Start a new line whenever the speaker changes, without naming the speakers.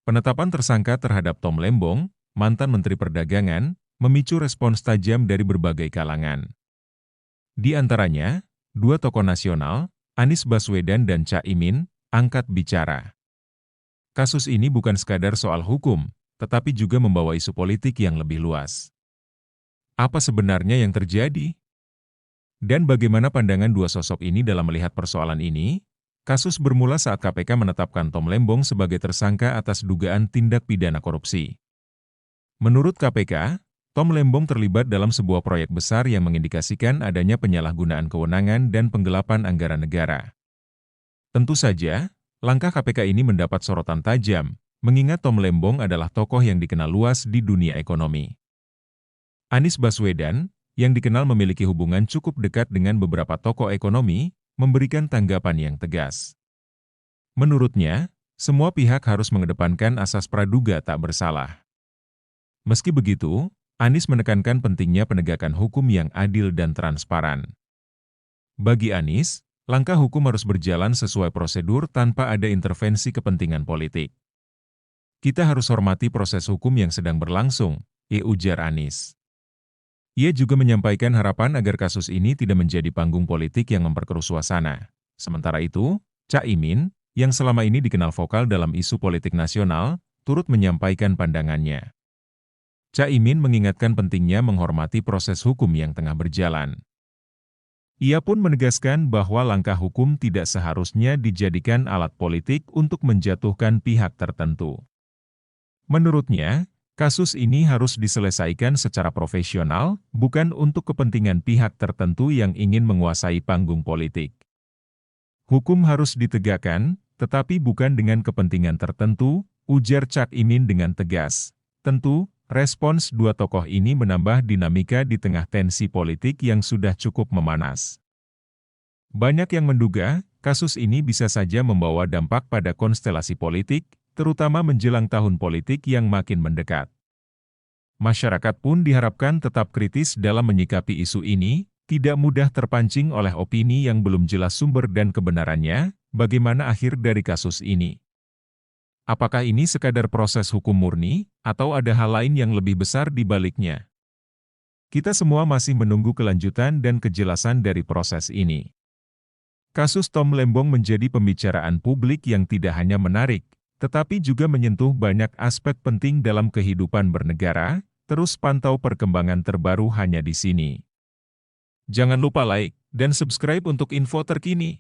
Penetapan tersangka terhadap Tom Lembong, mantan Menteri Perdagangan, memicu respons tajam dari berbagai kalangan. Di antaranya, dua tokoh nasional, Anies Baswedan dan Cak Imin, angkat bicara. Kasus ini bukan sekadar soal hukum, tetapi juga membawa isu politik yang lebih luas. Apa sebenarnya yang terjadi? Dan bagaimana pandangan dua sosok ini dalam melihat persoalan ini? Kasus bermula saat KPK menetapkan Tom Lembong sebagai tersangka atas dugaan tindak pidana korupsi. Menurut KPK, Tom Lembong terlibat dalam sebuah proyek besar yang mengindikasikan adanya penyalahgunaan kewenangan dan penggelapan anggaran negara. Tentu saja, langkah KPK ini mendapat sorotan tajam, mengingat Tom Lembong adalah tokoh yang dikenal luas di dunia ekonomi. Anies Baswedan, yang dikenal memiliki hubungan cukup dekat dengan beberapa tokoh ekonomi, memberikan tanggapan yang tegas. Menurutnya, semua pihak harus mengedepankan asas praduga tak bersalah. Meski begitu, Anies menekankan pentingnya penegakan hukum yang adil dan transparan. Bagi Anies, langkah hukum harus berjalan sesuai prosedur tanpa ada intervensi kepentingan politik. Kita harus hormati proses hukum yang sedang berlangsung, ujar Anies. Ia juga menyampaikan harapan agar kasus ini tidak menjadi panggung politik yang memperkeruh suasana. Sementara itu, Cak Imin, yang selama ini dikenal vokal dalam isu politik nasional, turut menyampaikan pandangannya. Cak Imin mengingatkan pentingnya menghormati proses hukum yang tengah berjalan. Ia pun menegaskan bahwa langkah hukum tidak seharusnya dijadikan alat politik untuk menjatuhkan pihak tertentu. Menurutnya, kasus ini harus diselesaikan secara profesional, bukan untuk kepentingan pihak tertentu yang ingin menguasai panggung politik. Hukum harus ditegakkan, tetapi bukan dengan kepentingan tertentu, ujar Cak Imin dengan tegas. Tentu, respons dua tokoh ini menambah dinamika di tengah tensi politik yang sudah cukup memanas. Banyak yang menduga, kasus ini bisa saja membawa dampak pada konstelasi politik, terutama menjelang tahun politik yang makin mendekat. Masyarakat pun diharapkan tetap kritis dalam menyikapi isu ini, tidak mudah terpancing oleh opini yang belum jelas sumber dan kebenarannya, bagaimana akhir dari kasus ini. Apakah ini sekadar proses hukum murni, atau ada hal lain yang lebih besar di baliknya? Kita semua masih menunggu kelanjutan dan kejelasan dari proses ini. Kasus Tom Lembong menjadi pembicaraan publik yang tidak hanya menarik, tetapi juga menyentuh banyak aspek penting dalam kehidupan bernegara. Terus pantau perkembangan terbaru hanya di sini. Jangan lupa like dan subscribe untuk info terkini.